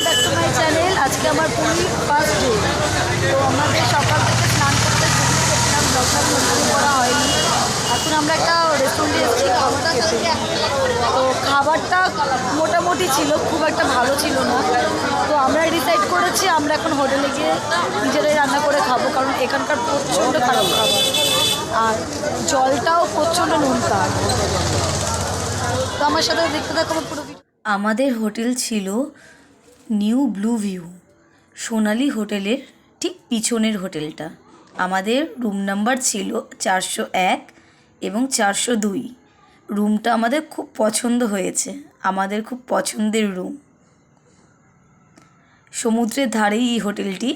Back to my channel. আজকে আমার Puri first day. তো আমাদের সকাল থেকে স্নান করতে গেছিলাম, দর্শন করা হয়নি। এখন আমরা একটা রেস্টুরেন্টে এসেছি খাবার খেতে। তো খাবারটা মোটামুটি ছিল, খুব একটা ভালো ছিল না। তো আমরা ডিসাইড করেছি আমরা এখন হোটেলে গিয়ে নিজেরাই রান্না করে খাবো, কারণ এখানকার প্রচণ্ড খারাপ খাবার আর জলটাও প্রচণ্ড নোনতা। তো আমার সাথে দেখতে থাকো পুরো। আমাদের হোটেল ছিল নিউ ব্লু ভিউ, সোনালি হোটেলের ঠিক পিছনের হোটেলটা। আমাদের রুম নাম্বার ছিল 401 এবং 402। রুমটা আমাদের খুব পছন্দ হয়েছে, আমাদের খুব পছন্দের রুম। সমুদ্রের ধারেই এই হোটেলটি।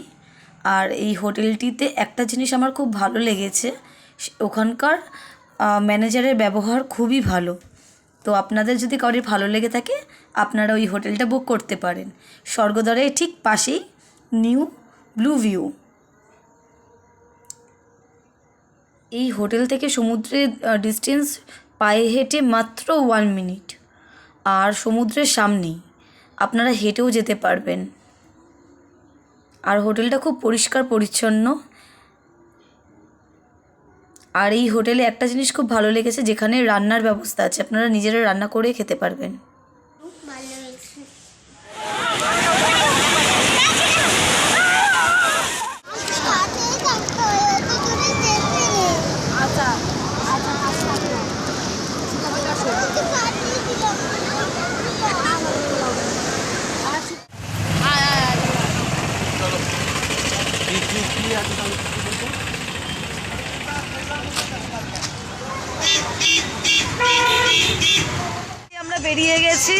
আর এই হোটেলটিতে একটা জিনিস আমার খুব ভালো লেগেছে, ওখানকার ম্যানেজারের ব্যবহার খুবই ভালো। তো আপনাদের যদি কারোর ভালো লেগে থাকে আপনারা ওই হোটেলটা বুক করতে পারেন। স্বর্গদ্বারের ঠিক পাশেই নিউ ব্লু ভিউ। এই হোটেল থেকে সমুদ্রের ডিস্টেন্স পায়ে হেঁটে মাত্র 1 মিনিট। আর সমুদ্রের সামনেই, আপনারা হেঁটেও যেতে পারবেন। আর হোটেলটা খুব পরিষ্কার পরিচ্ছন্ন। আর এই হোটেলে একটা জিনিস খুব ভালো লেগেছে, যেখানে রান্নার ব্যবস্থা আছে, আপনারা নিজেরা রান্না করে খেতে পারবেন। আমরা বেরিয়ে গেছি,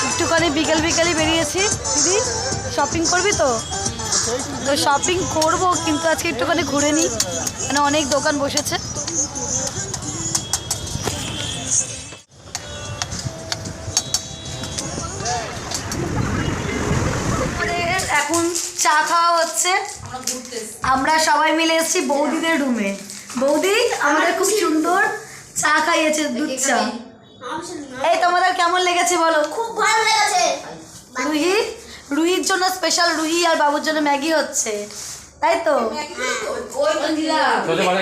একটুখানি বিকেলই বেরিয়েছি। দিদি শপিং করবি তো? তো শপিং করব, কিন্তু আজকে একটুখানি ঘুরে নিই, মানে অনেক দোকান বসেছে। এখন চা খাওয়া হচ্ছে। আমরা সবাই মিলে এসেছি বৌদিদের রুমে। বৌদি আমাদের খুব সুন্দর চা খাইয়েছে, দুধ চা। এই তোমাদের কেমন লেগেছে বলো? খুব ভালো লেগেছে। রুহির জন্য স্পেশাল, রুহি আর বাবুর জন্য ম্যাগি হচ্ছে, তাই তো?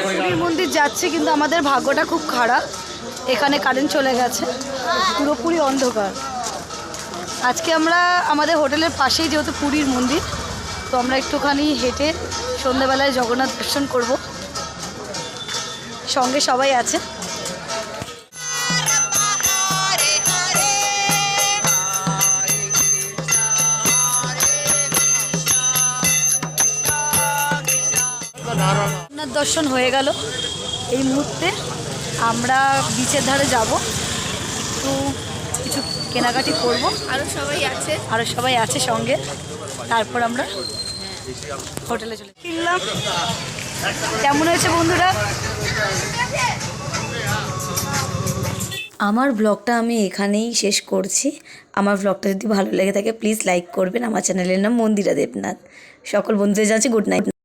পুরীর মন্দির যাচ্ছি, কিন্তু আমাদের ভাগ্যটা খুব খারাপ, এখানে কারেন্ট চলে গেছে, পুরোপুরি অন্ধকার। আজকে আমরা আমাদের হোটেলের পাশেই, যেহেতু পুরীর মন্দির, তো আমরা একটুখানি হেঁটে সন্ধ্যাবেলায় জগন্নাথ দর্শন করব। সঙ্গে সবাই আছে। জগন্নাথ দর্শন হয়ে গেল। এই মুহূর্তে আমরা বিচের ধারে যাব, একটু কিছু কেনাকাটি করব। আরও সবাই আছে সঙ্গে। তারপর আমরা হোটেলে চলে কিনলাম। কেমন হয়েছে বন্ধুরা? আমার ব্লগটা আমি এখানেই শেষ করছি। আমার ব্লগটা যদি ভালো লেগে থাকে প্লিজ লাইক করবেন। আমার চ্যানেলের নাম মন্দিরা দেবনাথ। সকল বন্ধুদের জানাচ্ছি গুড নাইট।